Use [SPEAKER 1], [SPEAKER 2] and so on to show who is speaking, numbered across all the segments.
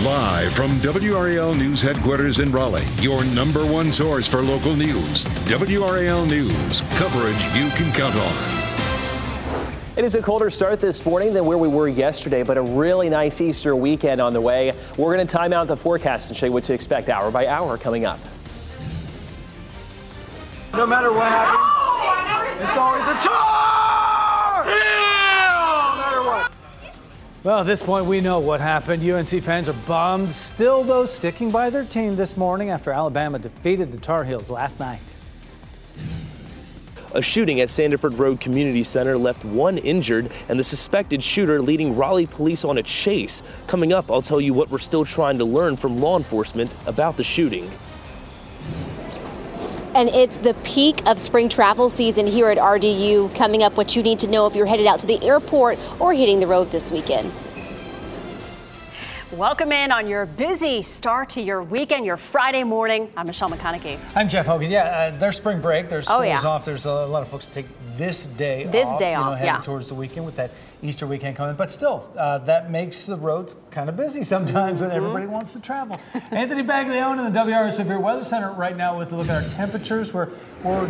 [SPEAKER 1] Live from WRAL News Headquarters in Raleigh, your number one source for local news. WRAL News, coverage you can count on.
[SPEAKER 2] It is a colder start this morning than where we were yesterday, but a really nice Easter weekend on the way. We're going to time out the forecast and show you what to expect hour by hour coming up.
[SPEAKER 3] No matter what happens, it's always a chore! Yeah! No matter what.
[SPEAKER 4] Well, at this point, we know what happened. UNC fans are bummed. Still, though, sticking by their team this morning after Alabama defeated the Tar Heels last night.
[SPEAKER 5] A shooting at Sanderford Road Community Center left one injured and the suspected shooter leading Raleigh police on a chase. Coming up, I'll tell you what we're still trying to learn from law enforcement about the shooting.
[SPEAKER 6] And it's the peak of spring travel season here at RDU. Coming up, what you need to know if you're headed out to the airport or hitting the road this weekend.
[SPEAKER 7] Welcome in on your busy start to your weekend, your Friday morning. I'm Michelle McConaughey.
[SPEAKER 4] I'm Jeff Hogan. Yeah, there's spring break. There's schools off. There's a lot of folks take this day off. Heading towards the weekend with that Easter weekend coming. But still, that makes the roads kind of busy sometimes when everybody wants to travel. Anthony Baglione in the WRAL Severe Weather Center right now with a look at our temperatures. We're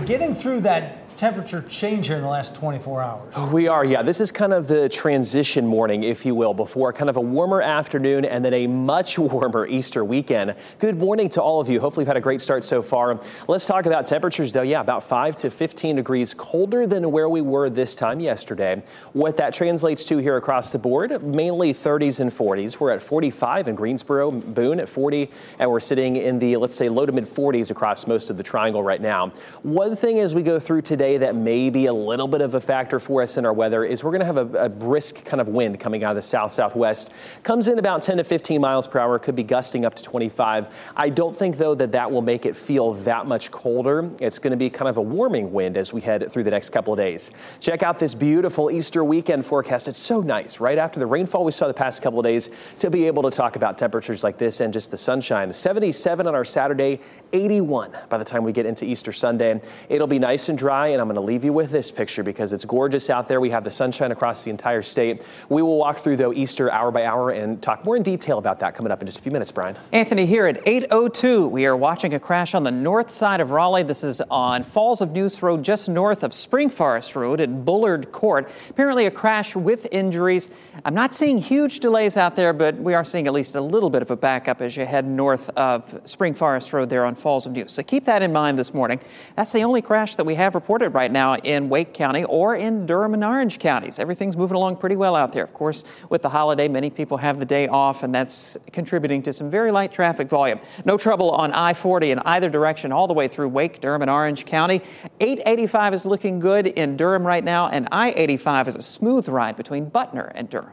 [SPEAKER 4] getting through that temperature change here in the last 24 hours.
[SPEAKER 2] We are, yeah. This is kind of the transition morning, if you will, before kind of a warmer afternoon and then a much warmer Easter weekend. Good morning to all of you. Hopefully you've had a great start so far. Let's talk about temperatures, though. Yeah, about 5 to 15 degrees colder than where we were this time yesterday. What that translates to here across the board, mainly 30s and 40s. We're at 45 in Greensboro, Boone at 40, and we're sitting in the, let's say, low to mid 40s across most of the triangle right now. One thing as we go through today that may be a little bit of a factor for us in our weather is we're going to have a brisk kind of wind coming out of the south-southwest. Comes in about 10 to 15 miles per hour, could be gusting up to 25. I don't think, though, that will make it feel that much colder. It's going to be kind of a warming wind as we head through the next couple of days. Check out this beautiful Easter weekend forecast. It's so nice right after the rainfall we saw the past couple of days to be able to talk about temperatures like this and just the sunshine. 77 on our Saturday, 81 by the time we get into Easter Sunday. It'll be nice and dry, and I'm going to leave you with this picture because it's gorgeous out there. We have the sunshine across the entire state. We will walk through, though, Easter hour by hour and talk more in detail about that coming up in just a few minutes, Brian.
[SPEAKER 8] Anthony, here at 8:02, we are watching a crash on the north side of Raleigh. This is on Falls of Neuse Road, just north of Spring Forest Road at Bullard Court. Apparently a crash with injuries. I'm not seeing huge delays out there, but we are seeing at least a little bit of a backup as you head north of Spring Forest Road there on Falls of Neuse. So keep that in mind this morning. That's the only crash that we have reported right now in Wake County or in Durham and Orange counties. Everything's moving along pretty well out there. Of course, with the holiday, many people have the day off, and that's contributing to some very light traffic volume. No trouble on I-40 in either direction all the way through Wake, Durham, and Orange County. 885 is looking good in Durham right now, and I-85 is a smooth ride between Butner and Durham.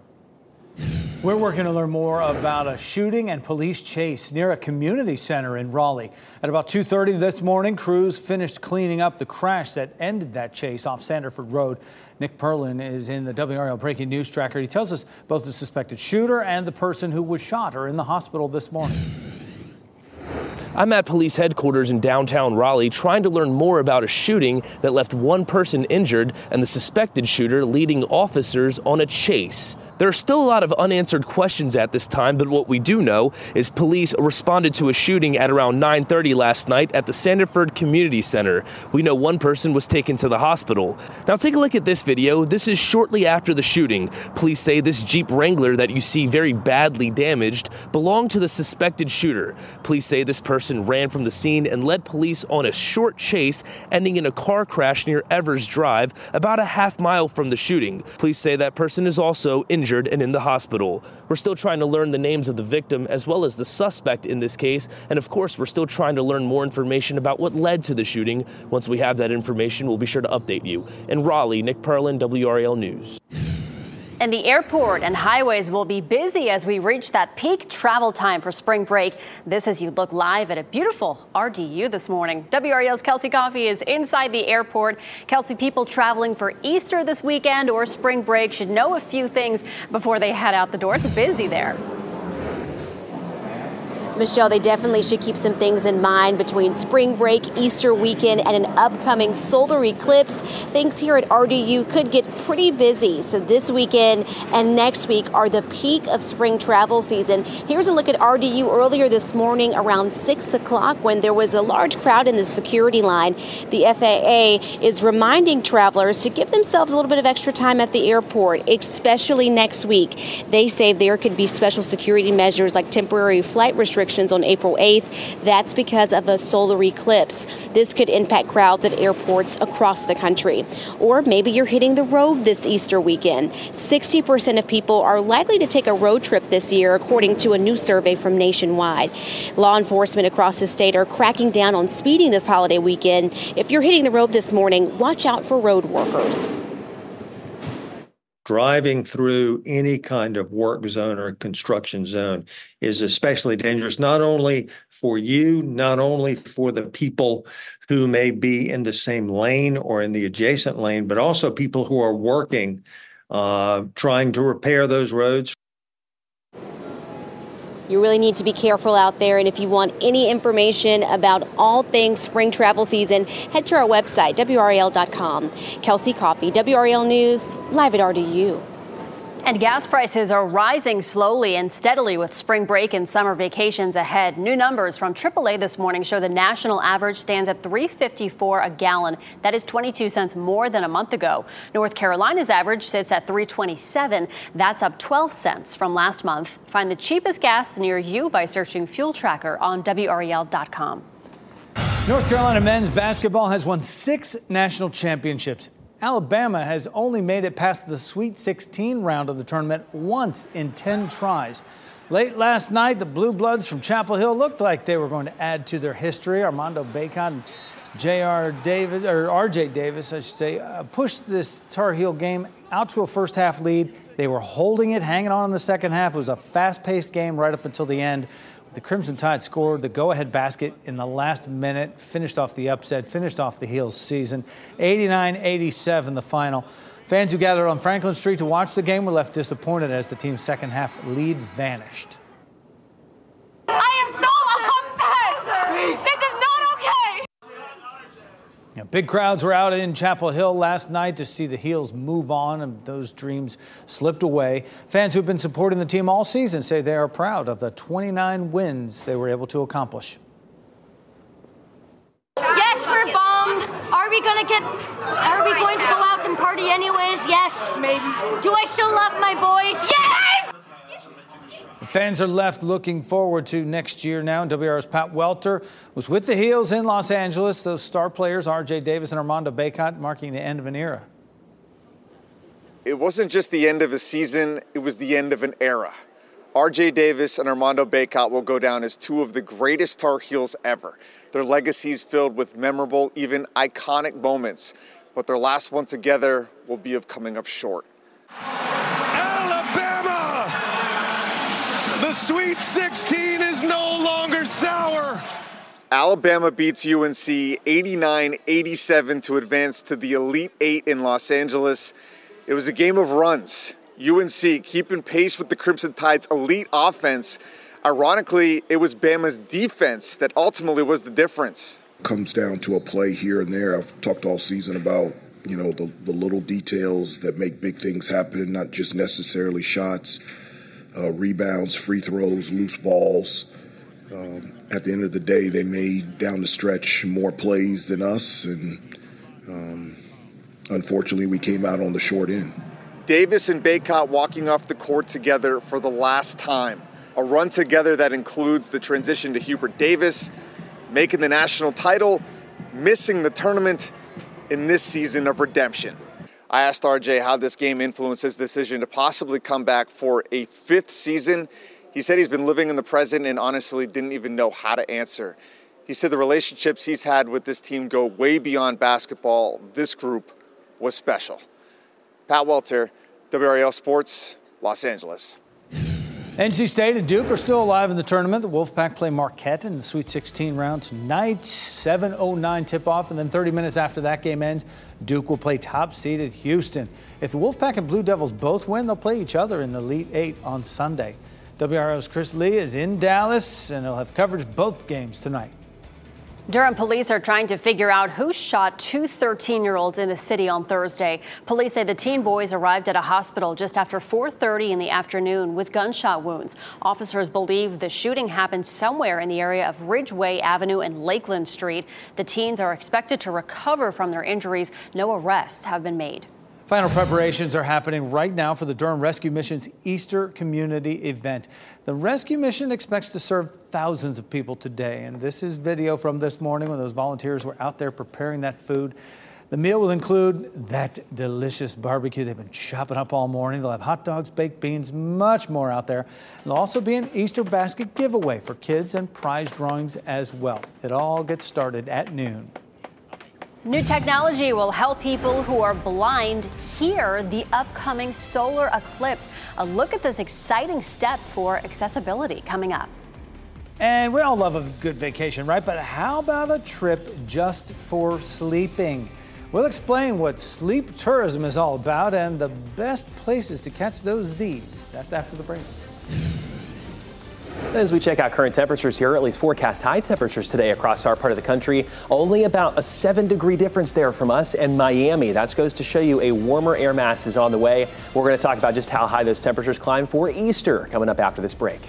[SPEAKER 4] We're working to learn more about a shooting and police chase near a community center in Raleigh. At about 2:30 this morning, crews finished cleaning up the crash that ended that chase off Sanderford Road. Nick Perlin is in the WRAL Breaking News Tracker. He tells us both the suspected shooter and the person who was shot are in the hospital this morning.
[SPEAKER 5] I'm at police headquarters in downtown Raleigh trying to learn more about a shooting that left one person injured and the suspected shooter leading officers on a chase. There are still a lot of unanswered questions at this time, but what we do know is police responded to a shooting at around 9:30 last night at the Sanderford Community Center. We know one person was taken to the hospital. Now take a look at this video. This is shortly after the shooting. Police say this Jeep Wrangler that you see very badly damaged belonged to the suspected shooter. Police say this person ran from the scene and led police on a short chase, ending in a car crash near Evers Drive, about a half mile from the shooting. Police say that person is also injured and in the hospital. We're still trying to learn the names of the victim as well as the suspect in this case. And of course, we're still trying to learn more information about what led to the shooting. Once we have that information, we'll be sure to update you. In Raleigh, Nick Perlin, WRAL News.
[SPEAKER 7] And the airport and highways will be busy as we reach that peak travel time for spring break. This as you look live at a beautiful RDU this morning. WRAL's Kelsey Coffey is inside the airport. Kelsey, people traveling for Easter this weekend or spring break should know a few things before they head out the door. It's busy there.
[SPEAKER 6] Michelle, they definitely should keep some things in mind between spring break, Easter weekend, and an upcoming solar eclipse. Things here at RDU could get pretty busy. So this weekend and next week are the peak of spring travel season. Here's a look at RDU earlier this morning around 6 o'clock when there was a large crowd in the security line. The FAA is reminding travelers to give themselves a little bit of extra time at the airport, especially next week. They say there could be special security measures like temporary flight restrictions on April 8th. That's because of a solar eclipse. This could impact crowds at airports across the country. Or maybe you're hitting the road this Easter weekend. 60% of people are likely to take a road trip this year, according to a new survey from Nationwide. Law enforcement across the state are cracking down on speeding this holiday weekend. If you're hitting the road this morning, watch out for road workers.
[SPEAKER 9] Driving through any kind of work zone or construction zone is especially dangerous, not only for you, not only for the people who may be in the same lane or in the adjacent lane, but also people who are working, trying to repair those roads.
[SPEAKER 6] You really need to be careful out there, and if you want any information about all things spring travel season, head to our website, WRAL.com. Kelsey Coffey, WRAL News, live at RDU.
[SPEAKER 7] And gas prices are rising slowly and steadily with spring break and summer vacations ahead. New numbers from AAA this morning show the national average stands at $3.54 a gallon. That is 22 cents more than a month ago. North Carolina's average sits at $3.27. That's up 12 cents from last month. Find the cheapest gas near you by searching Fuel Tracker on WRAL.com.
[SPEAKER 4] North Carolina men's basketball has won 6 national championships. Alabama has only made it past the Sweet 16 round of the tournament once in 10 tries. Late last night, the Blue Bloods from Chapel Hill looked like they were going to add to their history. Armando Bacot and RJ Davis, I should say, pushed this Tar Heel game out to a first half lead. They were holding it, hanging on in the second half. It was a fast-paced game right up until the end. The Crimson Tide scored the go-ahead basket in the last minute, finished off the upset, finished off the Heels season. 89-87 the final. Fans who gathered on Franklin Street to watch the game were left disappointed as the team's second half lead vanished.
[SPEAKER 10] I am so upset! This is not okay!
[SPEAKER 4] Big crowds were out in Chapel Hill last night to see the Heels move on, and those dreams slipped away. Fans who have been supporting the team all season say they are proud of the 29 wins they were able to accomplish.
[SPEAKER 10] Yes, we're bummed. Are we going to go out and party anyways? Yes. Maybe. Do I still love my boys? Yes!
[SPEAKER 4] Fans are left looking forward to next year now. WR's Pat Welter was with the Heels in Los Angeles. Those star players, RJ Davis and Armando Bacot, marking the end of an era.
[SPEAKER 11] It wasn't just the end of a season, it was the end of an era. RJ Davis and Armando Bacot will go down as 2 of the greatest Tar Heels ever. Their legacies filled with memorable, even iconic moments. But their last one together will be of coming up short.
[SPEAKER 12] The Sweet 16 is no longer sour.
[SPEAKER 11] Alabama beats UNC 89-87 to advance to the Elite 8 in Los Angeles. It was a game of runs. UNC keeping pace with the Crimson Tide's elite offense. Ironically, it was Bama's defense that ultimately was the difference.
[SPEAKER 13] Comes down to a play here and there. I've talked all season about, the little details that make big things happen, not just necessarily shots. Rebounds, free throws, loose balls. At the end of the day, they made down the stretch more plays than us, and unfortunately, we came out on the short end.
[SPEAKER 11] Davis and Bacot walking off the court together for the last time. A run together that includes the transition to Hubert Davis, making the national title, missing the tournament in this season of redemption. I asked RJ how this game influenced his decision to possibly come back for a 5th season. He said he's been living in the present and honestly didn't even know how to answer. He said the relationships he's had with this team go way beyond basketball. This group was special. Pat Welter, WRAL Sports, Los Angeles.
[SPEAKER 4] NC State and Duke are still alive in the tournament. The Wolfpack play Marquette in the Sweet 16 round tonight. 7:09 tip-off, and then 30 minutes after that game ends, Duke will play top-seeded Houston. If the Wolfpack and Blue Devils both win, they'll play each other in the Elite 8 on Sunday. WRAL's Chris Lee is in Dallas, and he'll have coverage both games tonight.
[SPEAKER 7] Durham police are trying to figure out who shot two 13-year-olds in the city on Thursday. Police say the teen boys arrived at a hospital just after 4:30 in the afternoon with gunshot wounds. Officers believe the shooting happened somewhere in the area of Ridgeway Avenue and Lakeland Street. The teens are expected to recover from their injuries. No arrests have been made.
[SPEAKER 4] Final preparations are happening right now for the Durham Rescue Mission's Easter community event. The rescue mission expects to serve thousands of people today, and this is video from this morning when those volunteers were out there preparing that food. The meal will include that delicious barbecue they've been chopping up all morning. They'll have hot dogs, baked beans, much more out there. There'll also be an Easter basket giveaway for kids and prize drawings as well. It all gets started at noon.
[SPEAKER 7] New technology will help people who are blind hear the upcoming solar eclipse. A look at this exciting step for accessibility coming up.
[SPEAKER 4] And we all love a good vacation, right? But how about a trip just for sleeping? We'll explain what sleep tourism is all about and the best places to catch those Z's. That's after the break.
[SPEAKER 2] As we check out current temperatures here, at least forecast high temperatures today across our part of the country. Only about a 7-degree difference there from us and Miami. That goes to show you a warmer air mass is on the way. We're going to talk about just how high those temperatures climb for Easter coming up after this break.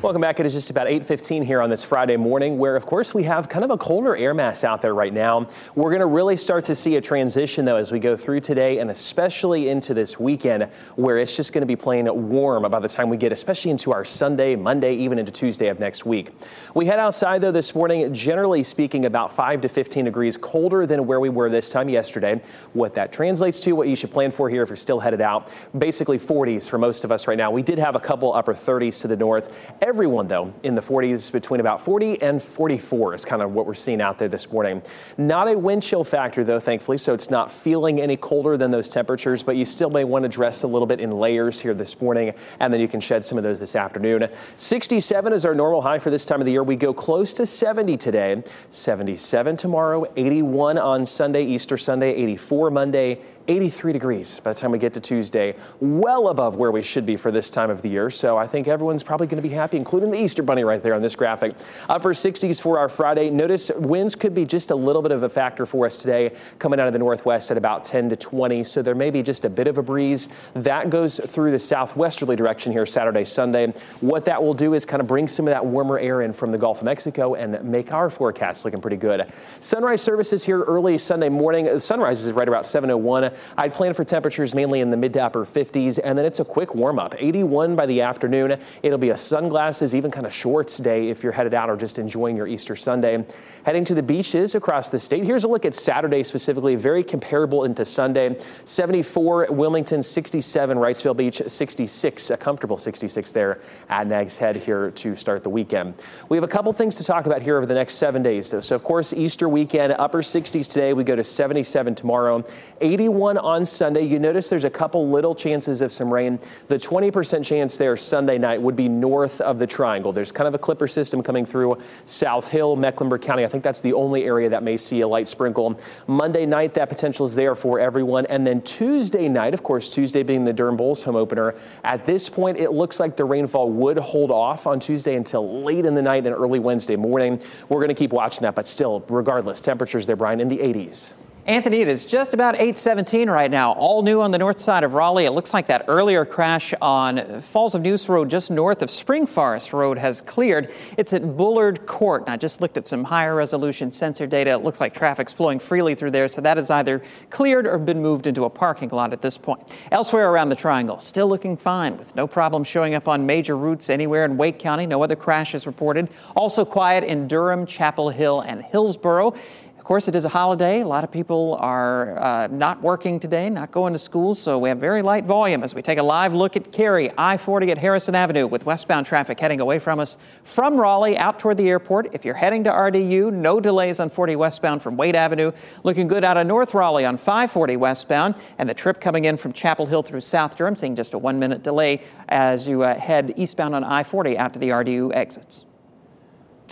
[SPEAKER 2] Welcome back. It is just about 8:15 here on this Friday morning, where, of course, we have kind of a colder air mass out there right now. We're going to really start to see a transition, though, as we go through today and especially into this weekend, where it's just going to be plain warm by the time we get, especially into our Sunday, Monday, even into Tuesday of next week. We head outside, though, this morning, generally speaking, about 5 to 15 degrees colder than where we were this time yesterday. What that translates to, what you should plan for here if you're still headed out, basically 40s for most of us right now. We did have a couple upper 30s to the north. Everyone, though, in the 40s, between about 40 and 44 is kind of what we're seeing out there this morning. Not a wind chill factor, though, thankfully, so it's not feeling any colder than those temperatures, but you still may want to dress a little bit in layers here this morning, and then you can shed some of those this afternoon. 67 is our normal high for this time of the year. We go close to 70 today, 77 tomorrow, 81 on Sunday, Easter Sunday, 84 Monday, 83 degrees by the time we get to Tuesday, well above where we should be for this time of the year. So I think everyone's probably going to be happy, including the Easter Bunny right there on this graphic. Upper 60s for our Friday. Notice winds could be just a little bit of a factor for us today, coming out of the northwest at about 10 to 20. So there may be just a bit of a breeze. That goes through the southwesterly direction here Saturday, Sunday. What that will do is kind of bring some of that warmer air in from the Gulf of Mexico and make our forecast looking pretty good. Sunrise services here early Sunday morning. The sunrise is right about 7:01. I'd plan for temperatures mainly in the mid to upper 50s, and then it's a quick warm up. 81 by the afternoon. It'll be a sunglasses, even kind of shorts day if you're headed out or just enjoying your Easter Sunday. Heading to the beaches across the state. Here's a look at Saturday specifically, very comparable into Sunday. 74 Wilmington, 67 Wrightsville Beach, 66, a comfortable 66 there at Nags Head here to start the weekend. We have a couple things to talk about here over the next 7 days, though. So, of course, Easter weekend, upper 60s today. We go to 77 tomorrow, 81 on Sunday. You notice there's a couple little chances of some rain. The 20% chance there Sunday night would be north of the triangle. There's kind of a clipper system coming through South Hill, Mecklenburg County. I think that's the only area that may see a light sprinkle. Monday night, that potential is there for everyone. And then Tuesday night, of course, Tuesday being the Durham Bulls home opener. At this point, it looks like the rainfall would hold off on Tuesday until late in the night and early Wednesday morning. We're going to keep watching that, but still, regardless, temperatures there, Brian, in the 80s.
[SPEAKER 8] Anthony, it is just about 8:17 right now. All new on the north side of Raleigh. It looks like that earlier crash on Falls of Neuse Road just north of Spring Forest Road has cleared. It's at Bullard Court. And I just looked at some higher resolution sensor data. It looks like traffic's flowing freely through there. So that is either cleared or been moved into a parking lot at this point. Elsewhere around the triangle, still looking fine with no problem showing up on major routes anywhere in Wake County. No other crashes reported. Also quiet in Durham, Chapel Hill, and Hillsborough. Of course, it is a holiday. A lot of people are not working today, not going to school, so we have very light volume as we take a live look at Cary, I-40 at Harrison Avenue with westbound traffic heading away from us from Raleigh out toward the airport. If you're heading to RDU, no delays on 40 westbound from Wade Avenue. Looking good out of North Raleigh on 540 westbound, and the trip coming in from Chapel Hill through South Durham, seeing just a 1-minute delay as you head eastbound on I-40 out to the RDU exits.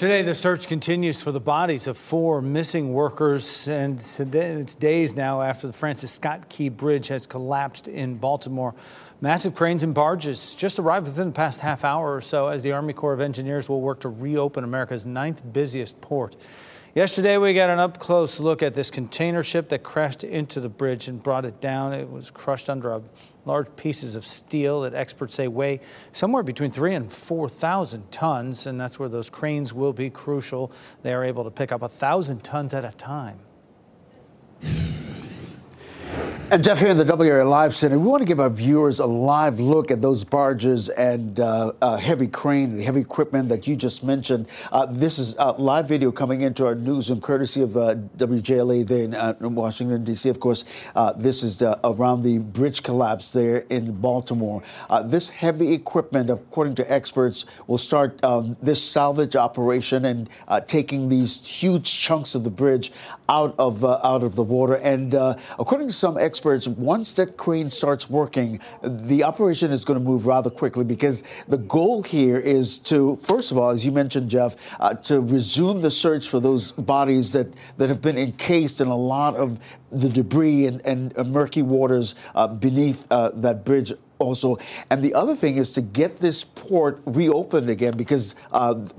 [SPEAKER 4] Today, the search continues for the bodies of 4 missing workers, and today, it's days now after the Francis Scott Key Bridge has collapsed in Baltimore. Massive cranes and barges just arrived within the past half hour or so as the Army Corps of Engineers will work to reopen America's 9th busiest port. Yesterday, we got an up-close look at this container ship that crashed into the bridge and brought it down. It was crushed under large pieces of steel that experts say weigh somewhere between 3,000 and 4,000 tons, and that's where those cranes will be crucial. They are able to pick up 1,000 tons at a time.
[SPEAKER 14] And Jeff, here in the WRAL Live Center, we want to give our viewers a live look at those barges and heavy crane, the heavy equipment that you just mentioned. This is a live video coming into our newsroom, courtesy of WJLA there in Washington, D.C. Of course, this is around the bridge collapse there in Baltimore. This heavy equipment, according to experts, will start this salvage operation and taking these huge chunks of the bridge out of the water. And according to some experts, once that crane starts working, the operation is going to move rather quickly, because the goal here is to, first of all, as you mentioned, Jeff, to resume the search for those bodies that have been encased in a lot of the debris and murky waters beneath that bridge also. And the other thing is to get this port reopened again, because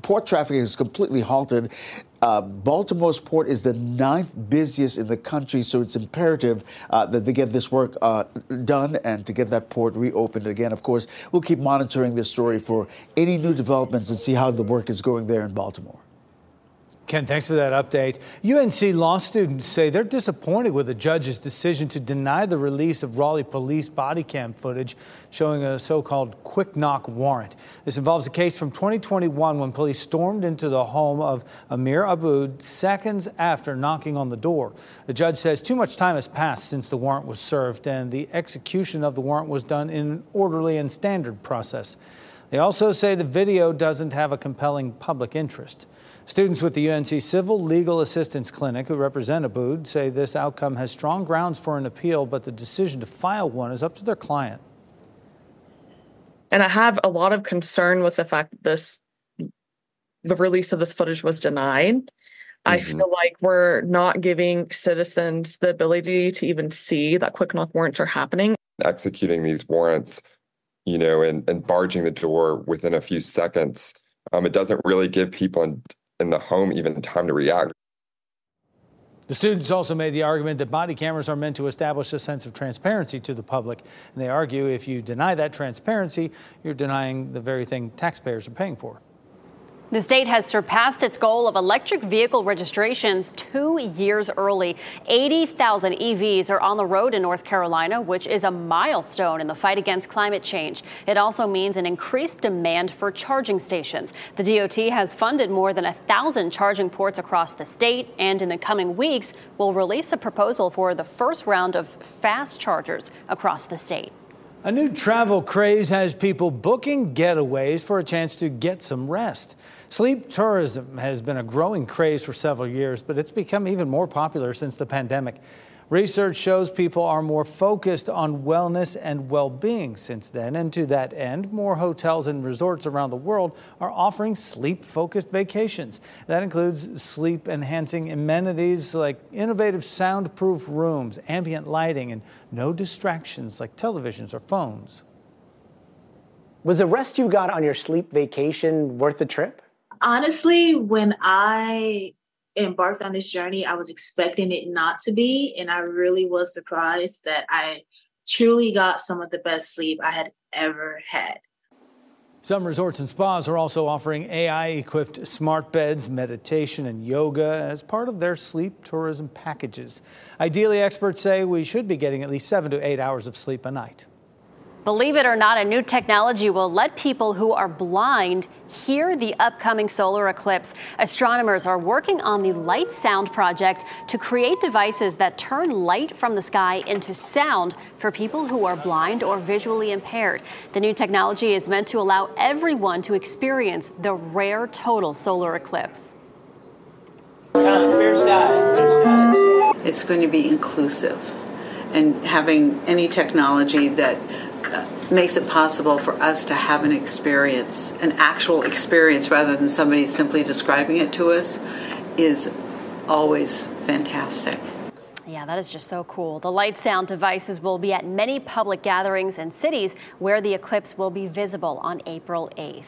[SPEAKER 14] port traffic is completely halted. Baltimore's port is the 9th busiest in the country, so it's imperative that they get this work done and to get that port reopened again. Of course, we'll keep monitoring this story for any new developments and see how the work is going there in Baltimore.
[SPEAKER 4] Ken, thanks for that update. UNC law students say they're disappointed with the judge's decision to deny the release of Raleigh police body cam footage showing a so-called quick knock warrant. This involves a case from 2021 when police stormed into the home of Amir Abood seconds after knocking on the door. The judge says too much time has passed since the warrant was served, and the execution of the warrant was done in an orderly and standard process. They also say the video doesn't have a compelling public interest. Students with the UNC Civil Legal Assistance Clinic who represent Abood say this outcome has strong grounds for an appeal, but the decision to file one is up to their client.
[SPEAKER 15] And I have a lot of concern with the fact that the release of this footage was denied. Mm-hmm. I feel like we're not giving citizens the ability to even see that quick knock warrants are happening.
[SPEAKER 16] Executing these warrants, and barging the door within a few seconds, it doesn't really give people in the home even time to react.
[SPEAKER 4] The students also made the argument that body cameras are meant to establish a sense of transparency to the public. And they argue if you deny that transparency, you're denying the very thing taxpayers are paying for.
[SPEAKER 7] The state has surpassed its goal of electric vehicle registrations 2 years early. 80,000 EVs are on the road in North Carolina, which is a milestone in the fight against climate change. It also means an increased demand for charging stations. The DOT has funded more than 1,000 charging ports across the state, and in the coming weeks will release a proposal for the first round of fast chargers across the state.
[SPEAKER 4] A new travel craze has people booking getaways for a chance to get some rest. Sleep tourism has been a growing craze for several years, but it's become even more popular since the pandemic. Research shows people are more focused on wellness and well-being since then, and to that end, more hotels and resorts around the world are offering sleep-focused vacations. That includes sleep-enhancing amenities like innovative soundproof rooms, ambient lighting, and no distractions like televisions or phones.
[SPEAKER 17] Was the rest you got on your sleep vacation worth the trip?
[SPEAKER 18] Honestly, when I embarked on this journey, I was expecting it not to be, and I really was surprised that I truly got some of the best sleep I had ever had.
[SPEAKER 4] Some resorts and spas are also offering AI-equipped smart beds, meditation, and yoga as part of their sleep tourism packages. Ideally, experts say we should be getting at least 7 to 8 hours of sleep a night.
[SPEAKER 7] Believe it or not, a new technology will let people who are blind hear the upcoming solar eclipse. Astronomers are working on the Light Sound project to create devices that turn light from the sky into sound for people who are blind or visually impaired. The new technology is meant to allow everyone to experience the rare total solar eclipse.
[SPEAKER 19] It's going to be inclusive, and having any technology that makes it possible for us to have an experience, an actual experience, rather than somebody simply describing it to us, is always fantastic.
[SPEAKER 7] Yeah, that is just so cool. The light sound devices will be at many public gatherings and cities where the eclipse will be visible on April 8th.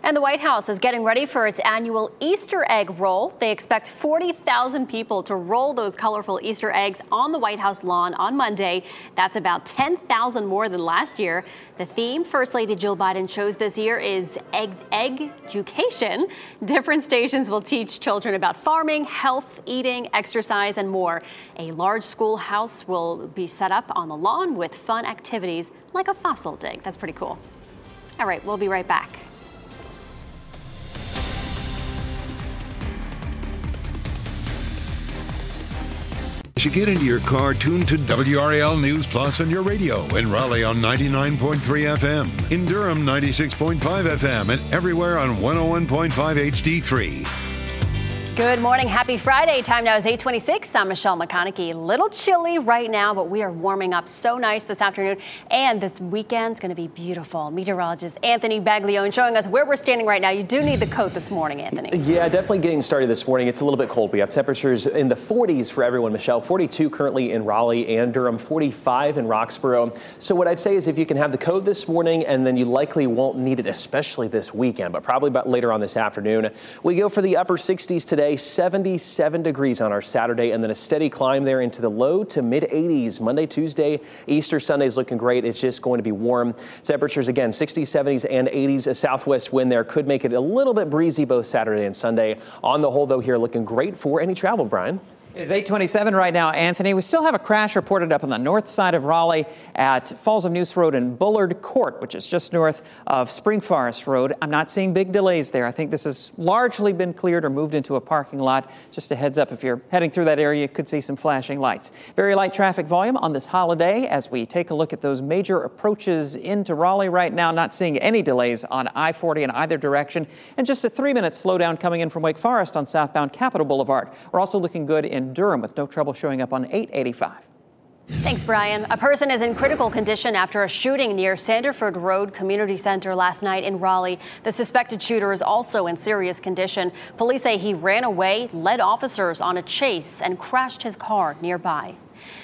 [SPEAKER 7] And the White House is getting ready for its annual Easter egg roll. They expect 40,000 people to roll those colorful Easter eggs on the White House lawn on Monday. That's about 10,000 more than last year. The theme First Lady Jill Biden chose this year is egg-education. Different stations will teach children about farming, health, eating, exercise, and more. A large schoolhouse will be set up on the lawn with fun activities like a fossil dig. That's pretty cool. All right, we'll be right back.
[SPEAKER 1] As you get into your car, tune to WRAL News Plus on your radio. In Raleigh on 99.3 FM. In Durham, 96.5 FM. And everywhere on 101.5 HD3.
[SPEAKER 7] Good morning. Happy Friday. Time now is 8:26. I'm Michelle McConaughey. A little chilly right now, but we are warming up so nice this afternoon. And this weekend's going to be beautiful. Meteorologist Anthony Baglione showing us where we're standing right now. You do need the coat this morning, Anthony.
[SPEAKER 2] Yeah, definitely getting started this morning. It's a little bit cold. We have temperatures in the 40s for everyone, Michelle. 42 currently in Raleigh and Durham, 45 in Roxborough. So what I'd say is if you can have the coat this morning, and then you likely won't need it, especially this weekend, but probably about later on this afternoon. We go for the upper 60s today. 77 degrees on our Saturday, and then a steady climb there into the low to mid 80s. Monday, Tuesday, Easter Sunday is looking great. It's just going to be warm. Temperatures again, 60s, 70s, and 80s. A southwest wind there could make it a little bit breezy both Saturday and Sunday. On the whole, though, here looking great for any travel, Brian.
[SPEAKER 8] It's 8:27 right now, Anthony. We still have a crash reported up on the north side of Raleigh at Falls of Neuse Road and Bullard Court, which is just north of Spring Forest Road. I'm not seeing big delays there. I think this has largely been cleared or moved into a parking lot. Just a heads up, if you're heading through that area, you could see some flashing lights. Very light traffic volume on this holiday as we take a look at those major approaches into Raleigh right now. Not seeing any delays on I-40 in either direction. And just a 3-minute slowdown coming in from Wake Forest on southbound Capitol Boulevard. We're also looking good in Durham with no trouble showing up on 885.
[SPEAKER 7] Thanks, Brian. A person is in critical condition after a shooting near Sanderford Road Community Center last night in Raleigh. The suspected shooter is also in serious condition. Police say he ran away, led officers on a chase, and crashed his car nearby.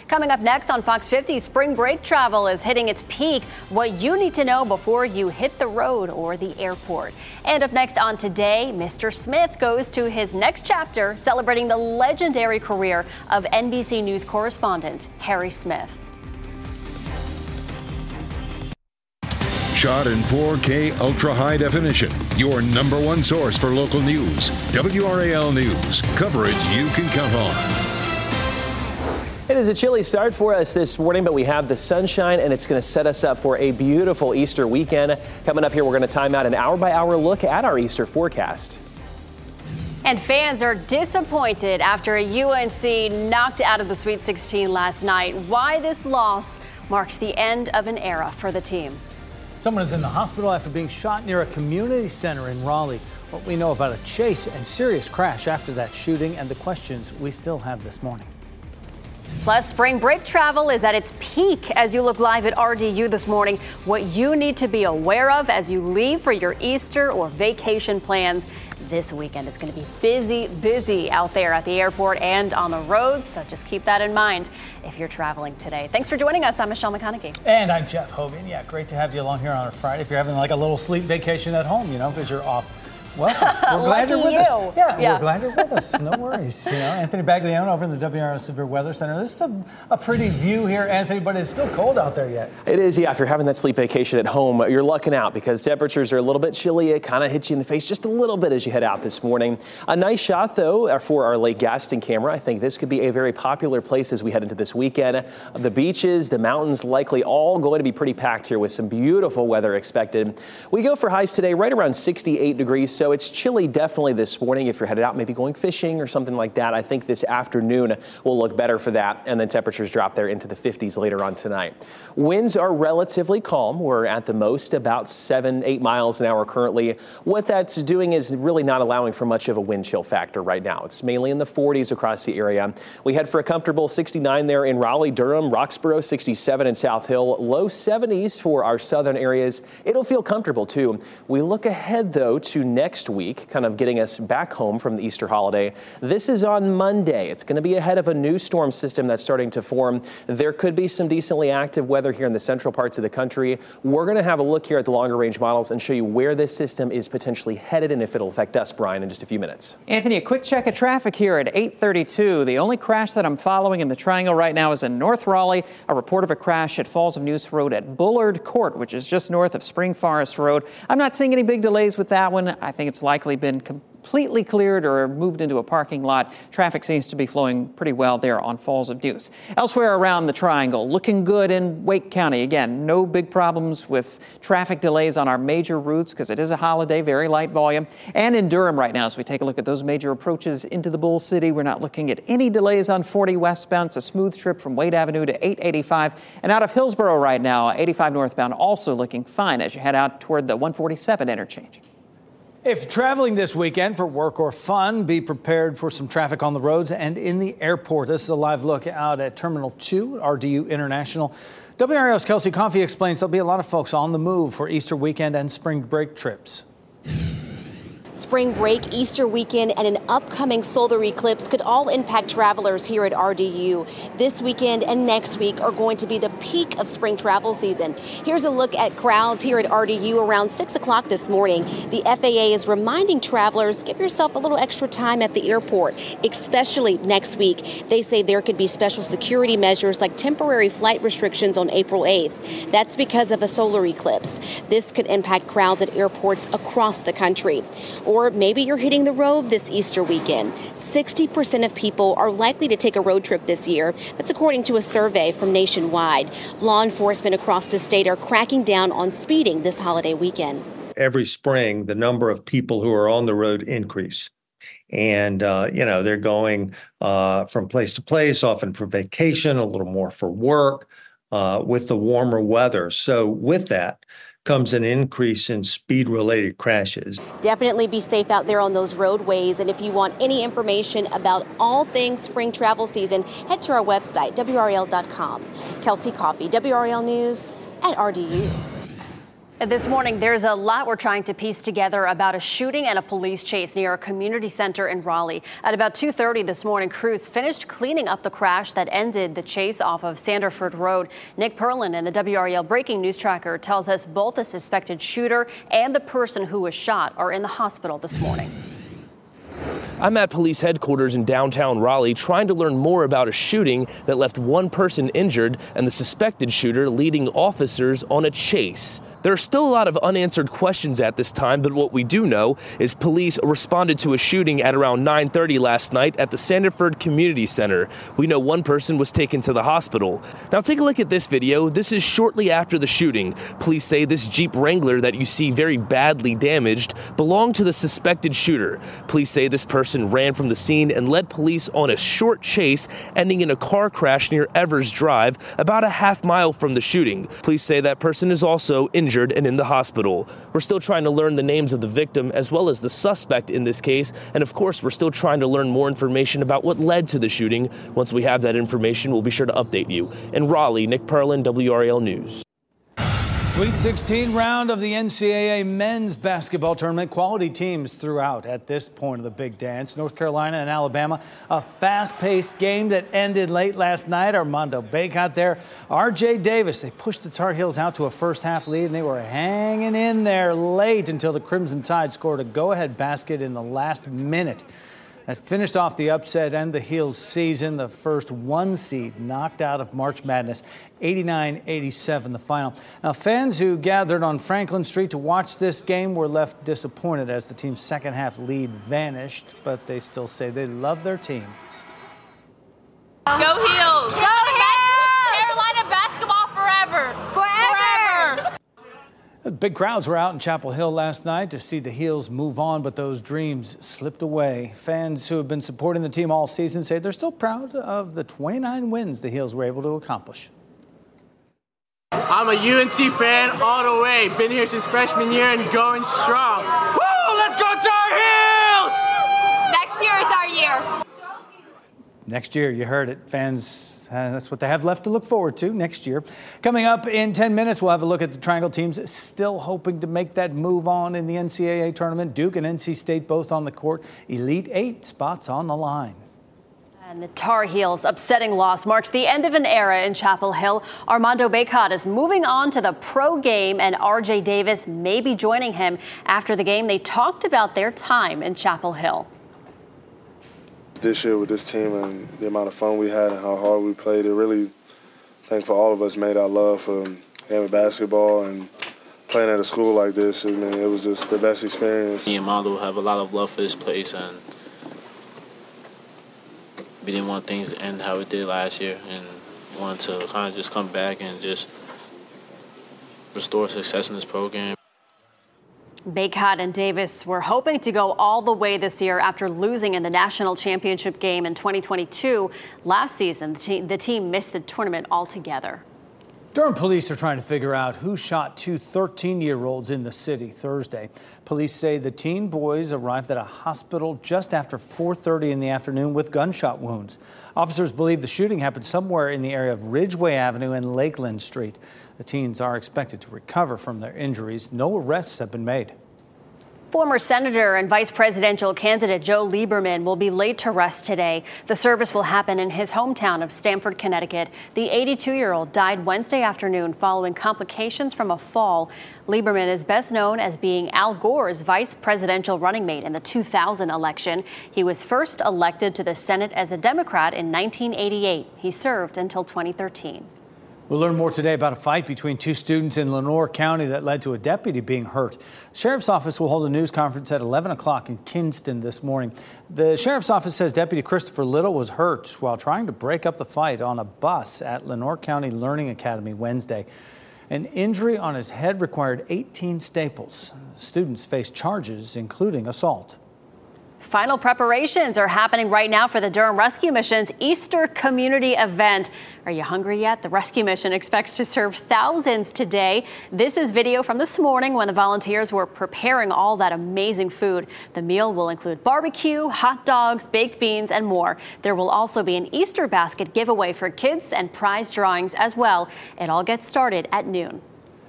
[SPEAKER 7] Coming up next on Fox 50, spring break travel is hitting its peak. What you need to know before you hit the road or the airport. And up next on Today, Mr. Smith goes to his next chapter, celebrating the legendary career of NBC News correspondent Harry Smith.
[SPEAKER 1] Shot in 4K ultra high definition. Your number one source for local news. WRAL News. Coverage you can count on.
[SPEAKER 2] It is a chilly start for us this morning, but we have the sunshine, and it's going to set us up for a beautiful Easter weekend. Coming up here, we're going to time out an hour-by-hour look at our Easter forecast.
[SPEAKER 7] And fans are disappointed after a UNC knocked out of the Sweet 16 last night. Why this loss marks the end of an era for the team.
[SPEAKER 4] Someone is in the hospital after being shot near a community center in Raleigh. What we know about a chase and serious crash after that shooting, and the questions we still have this morning.
[SPEAKER 7] Plus, spring break travel is at its peak as you look live at RDU this morning. What you need to be aware of as you leave for your Easter or vacation plans this weekend. It's going to be busy out there at the airport and on the roads. So just keep that in mind if you're traveling today. Thanks for joining us. I'm Michelle McConaughey.
[SPEAKER 4] And I'm Jeff Hogan. Yeah, great to have you along here on a Friday. If you're having like a little sleep vacation at home, because you're off. Welcome. We're glad you're with us. Yeah, we're glad you're with us. No worries. Anthony Baglione over in the WRAL Severe Weather Center. This is a pretty view here, Anthony, but it's still cold out there yet.
[SPEAKER 2] It is, yeah. If you're having that sleep vacation at home, you're lucking out because temperatures are a little bit chilly. It kind of hits you in the face just a little bit as you head out this morning. A nice shot, though, for our Lake Gaston camera. I think this could be a very popular place as we head into this weekend. The beaches, the mountains, likely all going to be pretty packed here with some beautiful weather expected. We go for highs today right around 68 degrees. So so it's chilly definitely this morning if you're headed out, maybe going fishing or something like that. I think this afternoon will look better for that, and then temperatures drop there into the 50s later on tonight. Winds are relatively calm. We're at the most about 7-8 miles an hour currently. What that's doing is really not allowing for much of a wind chill factor right now. It's mainly in the 40s across the area. We head for a comfortable 69 there in Raleigh, Durham, Roxborough, 67 in South Hill, low 70s for our southern areas. It'll feel comfortable too. We look ahead though to next week, kind of getting us back home from the Easter holiday. This is on Monday. It's going to be ahead of a new storm system that's starting to form. There could be some decently active weather here in the central parts of the country. We're going to have a look here at the longer range models and show you where this system is potentially headed and if it'll affect us, Brian, in just a few minutes.
[SPEAKER 8] Anthony, a quick check of traffic here at 8:32. The only crash that I'm following in the triangle right now is in North Raleigh. A report of a crash at Falls of Neuse Road at Bullard Court, which is just north of Spring Forest Road. I'm not seeing any big delays with that one. I think it's likely been completely cleared or moved into a parking lot. Traffic seems to be flowing pretty well there on Falls of Neuse. Elsewhere around the triangle, looking good in Wake County. Again, no big problems with traffic delays on our major routes because it is a holiday, very light volume. And in Durham right now, as we take a look at those major approaches into the Bull City, we're not looking at any delays on 40 westbound. It's a smooth trip from Wade Avenue to 885. And out of Hillsborough right now, 85 northbound also looking fine as you head out toward the 147 interchange.
[SPEAKER 4] If traveling this weekend for work or fun, be prepared for some traffic on the roads and in the airport. This is a live look out at Terminal 2, RDU International. WRAL's Kelsey Coffey explains there'll be a lot of folks on the move for Easter weekend and spring break trips.
[SPEAKER 6] Spring break, Easter weekend, and an upcoming solar eclipse could all impact travelers here at RDU. This weekend and next week are going to be the peak of spring travel season. Here's a look at crowds here at RDU around 6 o'clock this morning. The FAA is reminding travelers, give yourself a little extra time at the airport, especially next week. They say there could be special security measures like temporary flight restrictions on April 8th. That's because of a solar eclipse. This could impact crowds at airports across the country. Or maybe you're hitting the road this Easter weekend. 60% of people are likely to take a road trip this year. That's according to a survey from Nationwide. Law enforcement across the state are cracking down on speeding this holiday weekend.
[SPEAKER 9] Every spring, the number of people who are on the road increase. And, they're going from place to place, often for vacation, a little more for work, with the warmer weather. So with that comes an increase in speed-related crashes.
[SPEAKER 6] Definitely be safe out there on those roadways. And if you want any information about all things spring travel season, head to our website, WRAL.com. Kelsey Coffey, WRAL News at RDU.
[SPEAKER 7] This morning, there's a lot we're trying to piece together about a shooting and a police chase near a community center in Raleigh. At about 2:30 this morning, crews finished cleaning up the crash that ended the chase off of Sanderford Road. Nick Perlin and the WRAL Breaking News Tracker tells us both the suspected shooter and the person who was shot are in the hospital this morning.
[SPEAKER 5] I'm at police headquarters in downtown Raleigh trying to learn more about a shooting that left one person injured and the suspected shooter leading officers on a chase. There are still a lot of unanswered questions at this time, but what we do know is police responded to a shooting at around 9:30 last night at the Sanderford Community Center. We know one person was taken to the hospital. Now take a look at this video. This is shortly after the shooting. Police say this Jeep Wrangler that you see very badly damaged belonged to the suspected shooter. Police say this person ran from the scene and led police on a short chase, ending in a car crash near Evers Drive, about a half mile from the shooting. Police say that person is also injured and in the hospital. We're still trying to learn the names of the victim as well as the suspect in this case. And of course, we're still trying to learn more information about what led to the shooting. Once we have that information, we'll be sure to update you. In Raleigh, Nick Perlin, WRAL News.
[SPEAKER 4] Sweet 16 round of the NCAA men's basketball tournament. Quality teams throughout at this point of the big dance. North Carolina and Alabama, a fast-paced game that ended late last night. Armando Bacot there. R.J. Davis, they pushed the Tar Heels out to a first-half lead, and they were hanging in there late until the Crimson Tide scored a go-ahead basket in the last minute. That finished off the upset and the Heels season. The first one seed knocked out of March Madness, 89-87 the final. Now, fans who gathered on Franklin Street to watch this game were left disappointed as the team's second half lead vanished, but they still say they love their team.
[SPEAKER 20] Go Heels! Go Heels! Carolina basketball forever! Forever!
[SPEAKER 4] Big crowds were out in Chapel Hill last night to see the Heels move on, but those dreams slipped away. Fans who have been supporting the team all season say they're still proud of the 29 wins the Heels were able to accomplish.
[SPEAKER 3] I'm a UNC fan all the way. Been here since freshman year and going strong. Woo! Let's go Tar Heels!
[SPEAKER 20] Next year is our year.
[SPEAKER 4] Next year, you heard it, fans. That's what they have left to look forward to next year. Coming up in 10 minutes, we'll have a look at the Triangle teams still hoping to make that move on in the NCAA tournament. Duke and NC State both on the court. Elite Eight spots on the line.
[SPEAKER 7] And the Tar Heels' upsetting loss marks the end of an era in Chapel Hill. Armando Bacot is moving on to the pro game, and R.J. Davis may be joining him. After the game, they talked about their time in Chapel Hill.
[SPEAKER 21] This year with this team and the amount of fun we had and how hard we played, it really, I think for all of us, made our love for the game of basketball and playing at a school like this. I mean, it was just the best experience.
[SPEAKER 22] Me and Armando have a lot of love for this place, and we didn't want things to end how it did last year, and wanted to kind of just come back and just restore success in this program.
[SPEAKER 7] Bacot and Davis were hoping to go all the way this year after losing in the national championship game in 2022. Last season, the team missed the tournament altogether.
[SPEAKER 4] Durham police are trying to figure out who shot two 13-year-olds in the city Thursday. Police say the teen boys arrived at a hospital just after 4:30 in the afternoon with gunshot wounds. Officers believe the shooting happened somewhere in the area of Ridgeway Avenue and Lakeland Street. The teens are expected to recover from their injuries. No arrests have been made.
[SPEAKER 7] Former Senator and Vice Presidential candidate Joe Lieberman will be laid to rest today. The service will happen in his hometown of Stamford, Connecticut. The 82-year-old died Wednesday afternoon following complications from a fall. Lieberman is best known as being Al Gore's vice presidential running mate in the 2000 election. He was first elected to the Senate as a Democrat in 1988. He served until 2013.
[SPEAKER 4] We'll learn more today about a fight between two students in Lenoir County that led to a deputy being hurt. Sheriff's office will hold a news conference at 11 o'clock in Kinston this morning. The sheriff's office says Deputy Christopher Little was hurt while trying to break up the fight on a bus at Lenoir County Learning Academy Wednesday. An injury on his head required 18 staples. Students face charges, including assault.
[SPEAKER 7] Final preparations are happening right now for the Durham Rescue Mission's Easter community event. Are you hungry yet? The Rescue Mission expects to serve thousands today. This is video from this morning when the volunteers were preparing all that amazing food. The meal will include barbecue, hot dogs, baked beans, and more. There will also be an Easter basket giveaway for kids and prize drawings as well. It all gets started at noon.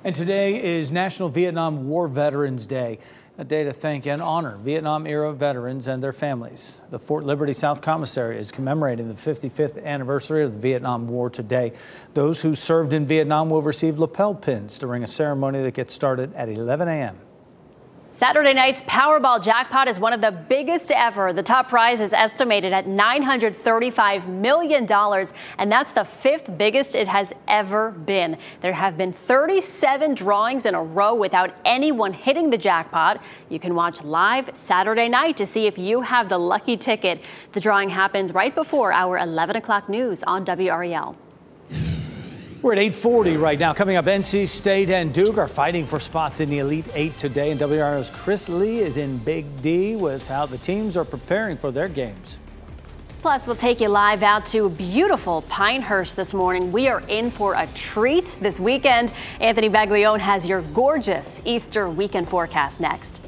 [SPEAKER 4] And today is National Vietnam War Veterans Day. A day to thank and honor Vietnam-era veterans and their families. The Fort Liberty South Commissary is commemorating the 55th anniversary of the Vietnam War today. Those who served in Vietnam will receive lapel pins during a ceremony that gets started at 11 a.m.
[SPEAKER 7] Saturday night's Powerball jackpot is one of the biggest ever. The top prize is estimated at $935 million, and that's the fifth biggest it has ever been. There have been 37 drawings in a row without anyone hitting the jackpot. You can watch live Saturday night to see if you have the lucky ticket. The drawing happens right before our 11 o'clock news on WRAL.
[SPEAKER 4] We're at 8:40 right now. Coming up, NC State and Duke are fighting for spots in the Elite Eight today. And WRAL's Chris Lee is in Big D with how the teams are preparing for their games.
[SPEAKER 7] Plus, we'll take you live out to beautiful Pinehurst this morning. We are in for a treat this weekend. Anthony Baglione has your gorgeous Easter weekend forecast next.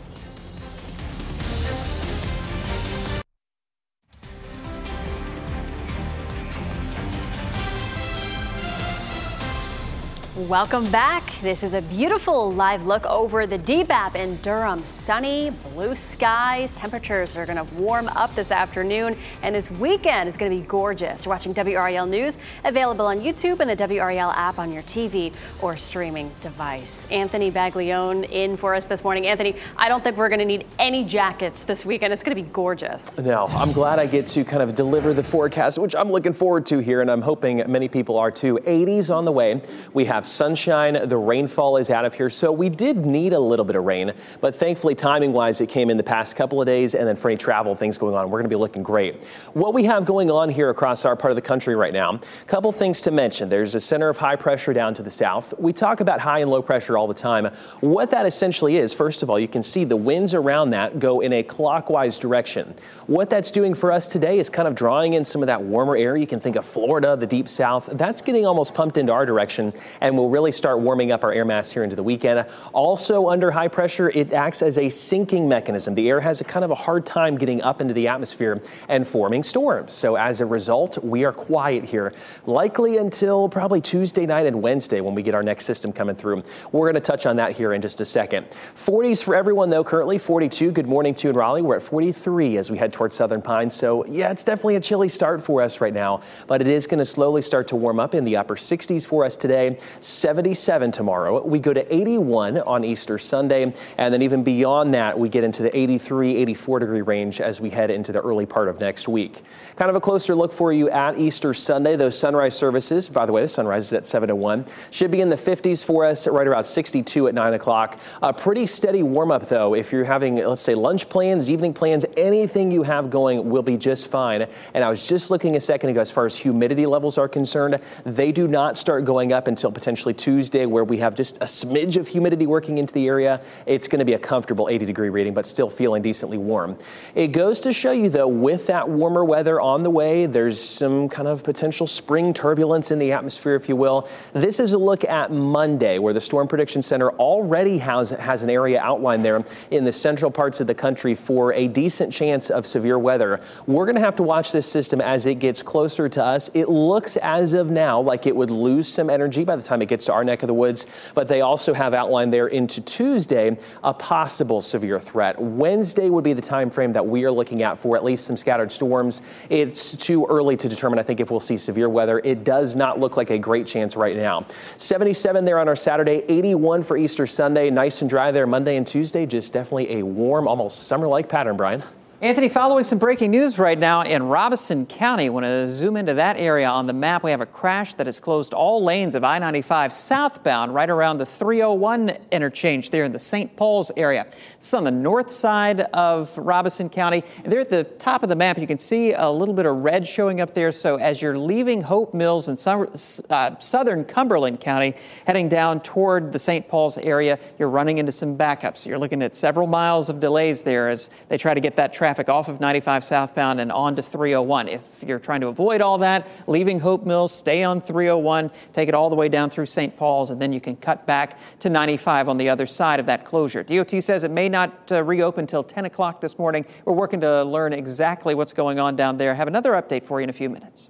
[SPEAKER 7] Welcome back. This is a beautiful live look over the DBAP in Durham. Sunny, blue skies. Temperatures are going to warm up this afternoon, and this weekend is going to be gorgeous. You're watching WRAL News, available on YouTube and the WRAL app on your TV or streaming device. Anthony Baglione in for us this morning. Anthony, I don't think we're going to need any jackets this weekend. It's going to be gorgeous.
[SPEAKER 2] No, I'm glad I get to kind of deliver the forecast, which I'm looking forward to here, and I'm hoping many people are too. 80s on the way. We have sunshine. The rainfall is out of here. So we did need a little bit of rain, but thankfully timing wise, it came in the past couple of days. And then for any travel things going on, we're going to be looking great. What we have going on here across our part of the country right now, a couple things to mention. There's a center of high pressure down to the south. We talk about high and low pressure all the time. What that essentially is, first of all, you can see the winds around that go in a clockwise direction. What that's doing for us today is kind of drawing in some of that warmer air. You can think of Florida, the deep south. That's getting almost pumped into our direction and will really start warming up our air mass here into the weekend. Also under high pressure, it acts as a sinking mechanism. The air has a kind of a hard time getting up into the atmosphere and forming storms. So as a result, we are quiet here, likely until probably Tuesday night and Wednesday when we get our next system coming through. We're going to touch on that here in just a second. 40s for everyone, though, currently 42. Good morning to you in Raleigh. We're at 43 as we head towards Southern Pines. So, yeah, it's definitely a chilly start for us right now, but it is going to slowly start to warm up in the upper 60s for us today. 77 tomorrow. We go to 81 on Easter Sunday, and then even beyond that, we get into the 83, 84 degree range as we head into the early part of next week. Kind of a closer look for you at Easter Sunday. Those sunrise services, by the way, the sunrise is at 7:01, should be in the 50s for us, right around 62 at 9 o'clock. A pretty steady warm up, though. If you're having, let's say, lunch plans, evening plans, anything you have going will be just fine. And I was just looking a second ago as far as humidity levels are concerned. They do not start going up until potentially Tuesday, where we have just a smidge of humidity working into the area. It's going to be a comfortable 80 degree reading, but still feeling decently warm. It goes to show you, though, with that warmer weather on the way, there's some kind of potential spring turbulence in the atmosphere, if you will. This is a look at Monday, where the Storm Prediction Center already has an area outlined there in the central parts of the country for a decent chance of severe weather. We're going to have to watch this system as it gets closer to us. It looks as of now like it would lose some energy by the time it gets to our neck of the woods, but they also have outlined there into Tuesday a possible severe threat. Wednesday would be the time frame that we are looking at for at least some scattered storms. It's too early to determine, I think, if we'll see severe weather. It does not look like a great chance right now. 77 there on our Saturday, 81 for Easter Sunday. Nice and dry there Monday and Tuesday. Just definitely a warm, almost summer-like pattern, Brian.
[SPEAKER 8] Anthony, following some breaking news right now in Robeson County. Want to zoom into that area on the map. We have a crash that has closed all lanes of I-95 southbound right around the 301 interchange there in the St. Paul's area. It's on the north side of Robeson County. And there at the top of the map, you can see a little bit of red showing up there. So as you're leaving Hope Mills in southern Cumberland County, heading down toward the St. Paul's area, you're running into some backups. You're looking at several miles of delays there as they try to get that traffic off of 95 southbound and on to 301. If you're trying to avoid all that, leaving Hope Mills, stay on 301, take it all the way down through St. Paul's, and then you can cut back to 95 on the other side of that closure. DOT says it may not reopen until 10 o'clock this morning. We're working to learn exactly what's going on down there. Have another update for you in a few minutes.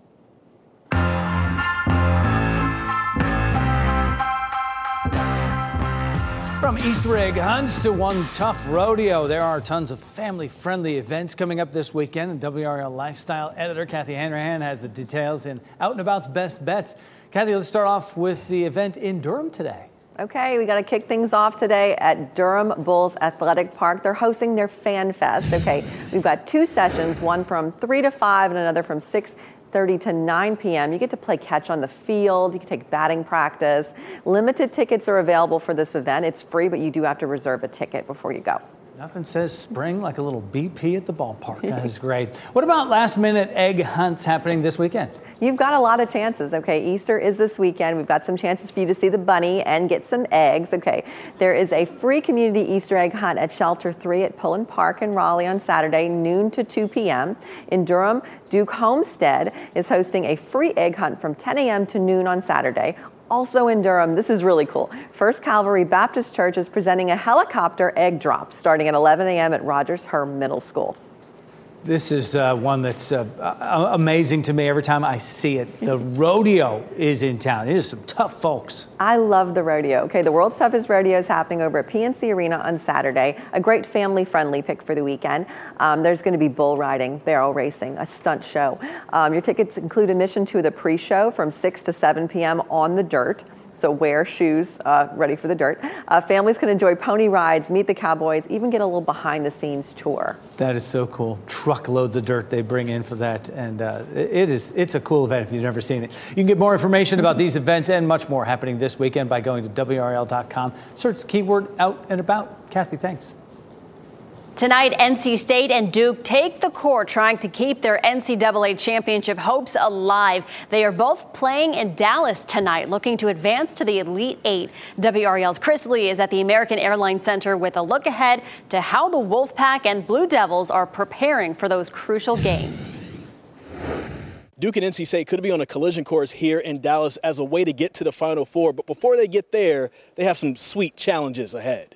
[SPEAKER 4] From Easter egg hunts to one tough rodeo, there are tons of family-friendly events coming up this weekend. And WRAL lifestyle editor Kathy Hanrahan has the details in Out and About's Best Bets. Kathy, let's start off with the event in Durham today.
[SPEAKER 10] Okay, we got to kick things off today at Durham Bulls Athletic Park. They're hosting their Fan Fest. Okay, we've got two sessions, one from 3 to 5 and another from 6:30 to 9 p.m. You get to play catch on the field. You can take batting practice. Limited tickets are available for this event. It's free, but you do have to reserve a ticket before you go.
[SPEAKER 4] Nothing says spring like a little BP at the ballpark. That is great. What about last-minute egg hunts happening this weekend?
[SPEAKER 10] You've got a lot of chances. Okay, Easter is this weekend. We've got some chances for you to see the bunny and get some eggs. Okay, there is a free community Easter egg hunt at Shelter 3 at Pullen Park in Raleigh on Saturday, noon to 2 p.m. In Durham, Duke Homestead is hosting a free egg hunt from 10 a.m. to noon on Saturday. Also in Durham, this is really cool. First Calvary Baptist Church is presenting a helicopter egg drop starting at 11 a.m. at Rogers Herm Middle School.
[SPEAKER 4] This is one that's amazing to me every time I see it. The rodeo is in town. It is some tough folks.
[SPEAKER 10] I love the rodeo. Okay, the world's toughest rodeo is happening over at PNC Arena on Saturday. A great family-friendly pick for the weekend. There's going to be bull riding, barrel racing, a stunt show. Your tickets include admission to the pre-show from 6 to 7 p.m. on the dirt. So wear shoes ready for the dirt. Families can enjoy pony rides, meet the cowboys, even get a little behind-the-scenes tour.
[SPEAKER 4] That is so cool. Truckloads of dirt they bring in for that. And it's a cool event if you've never seen it. You can get more information about these events and much more happening this weekend by going to WRAL.com. Search the keyword out and about. Kathy, thanks.
[SPEAKER 7] Tonight, NC State and Duke take the court trying to keep their NCAA championship hopes alive. They are both playing in Dallas tonight, looking to advance to the Elite Eight. WRAL's Chris Lee is at the American Airlines Center with a look ahead to how the Wolfpack and Blue Devils are preparing for those crucial games.
[SPEAKER 12] Duke and NC State could be on a collision course here in Dallas as a way to get to the Final Four, but before they get there, they have some sweet challenges ahead.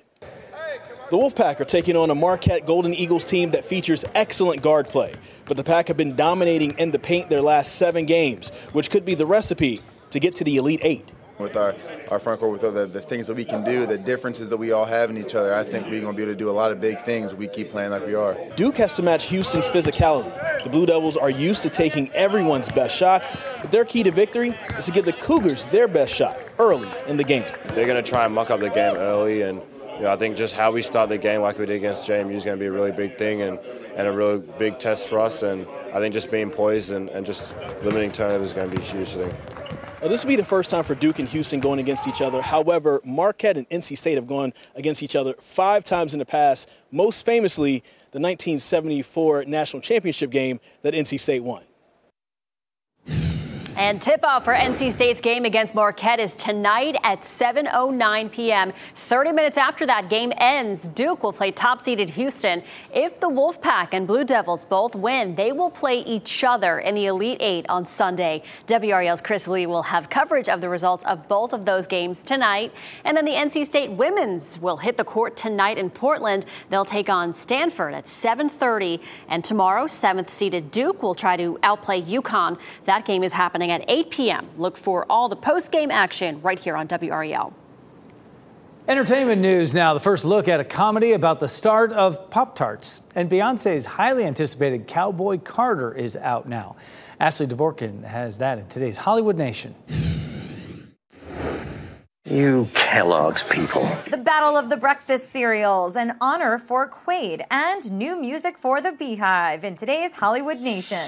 [SPEAKER 12] The Wolfpack are taking on a Marquette Golden Eagles team that features excellent guard play, but the Pack have been dominating in the paint their last 7 games, which could be the recipe to get to the Elite Eight.
[SPEAKER 13] With our front court, with the things that we can do, the differences that we all have in each other, I think we're going to be able to do a lot of big things if we keep playing like we are.
[SPEAKER 12] Duke has to match Houston's physicality. The Blue Devils are used to taking everyone's best shot, but their key to victory is to give the Cougars their best shot early in the game.
[SPEAKER 23] They're going to try and muck up the game early, and I think just how we start the game like we did against JMU is going to be a really big thing and a really big test for us. And I think just being poised and just limiting turnovers is going to be a huge thing.
[SPEAKER 12] This will be the first time for Duke and Houston going against each other. However, Marquette and NC State have gone against each other 5 times in the past, most famously the 1974 national championship game that NC State won.
[SPEAKER 7] And tip-off for NC State's game against Marquette is tonight at 7:09 p.m. 30 minutes after that game ends, Duke will play top-seeded Houston. If the Wolfpack and Blue Devils both win, they will play each other in the Elite Eight on Sunday. WRAL's Chris Lee will have coverage of the results of both of those games tonight. And then the NC State women's will hit the court tonight in Portland. They'll take on Stanford at 7:30. And tomorrow, 7th-seeded Duke will try to outplay UConn. That game is happening at 8 p.m. Look for all the post-game action right here on WRAL.
[SPEAKER 4] Entertainment news now. The first look at a comedy about the start of Pop-Tarts. And Beyonce's highly anticipated Cowboy Carter is out now. Ashley Dvorkin has that in today's Hollywood Nation.
[SPEAKER 24] You Kellogg's people.
[SPEAKER 25] The Battle of the Breakfast Cereals, an honor for Quaid, and new music for the Beehive in today's Hollywood Nation.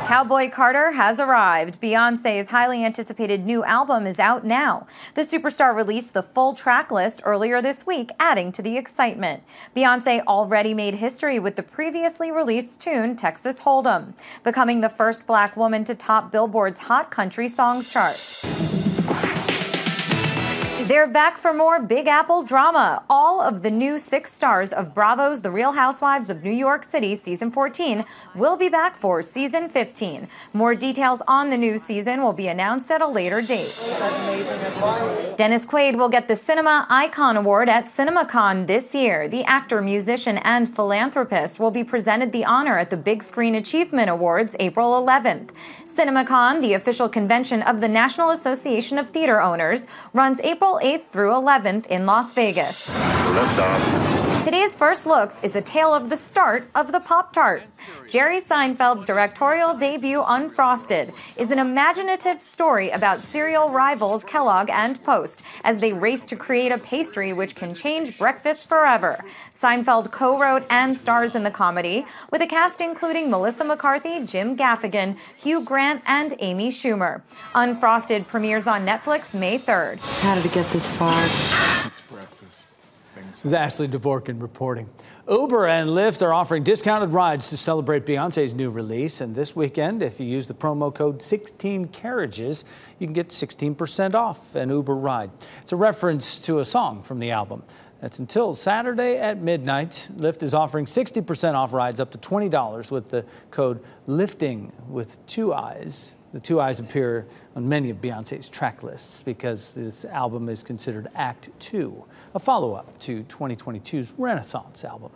[SPEAKER 25] Cowboy Carter has arrived. Beyonce's highly anticipated new album is out now. The superstar released the full track list earlier this week, adding to the excitement. Beyonce already made history with the previously released tune Texas Hold'em, becoming the first black woman to top Billboard's Hot Country Songs chart. They're back for more Big Apple drama. All of the new 6 stars of Bravo's The Real Housewives of New York City Season 14 will be back for Season 15. More details on the new season will be announced at a later date. Dennis Quaid will get the Cinema Icon Award at CinemaCon this year. The actor, musician, and philanthropist will be presented the honor at the Big Screen Achievement Awards April 11th. CinemaCon, the official convention of the National Association of Theater Owners, runs April 8th through 11th in Las Vegas. Today's First Looks is a tale of the start of the Pop-Tart. Jerry Seinfeld's directorial debut, Unfrosted, is an imaginative story about cereal rivals Kellogg and Post as they race to create a pastry which can change breakfast forever. Seinfeld co-wrote and stars in the comedy, with a cast including Melissa McCarthy, Jim Gaffigan, Hugh Grant, and Amy Schumer. Unfrosted premieres on Netflix May 3rd.
[SPEAKER 26] How did it get this far?
[SPEAKER 4] This is Ashley Dvorkin reporting. Uber and Lyft are offering discounted rides to celebrate Beyonce's new release. And this weekend, if you use the promo code 16carriages, you can get 16% off an Uber ride. It's a reference to a song from the album. That's until Saturday at midnight. Lyft is offering 60% off rides up to $20 with the code LIFTING with 2 I's. The 2 I's appear on many of Beyonce's track lists because this album is considered Act 2, a follow-up to 2022's Renaissance album.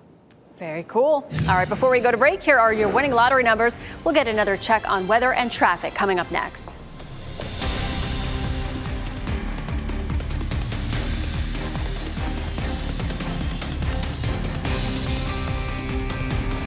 [SPEAKER 7] Very cool. All right, before we go to break, here are your winning lottery numbers. We'll get another check on weather and traffic coming up next.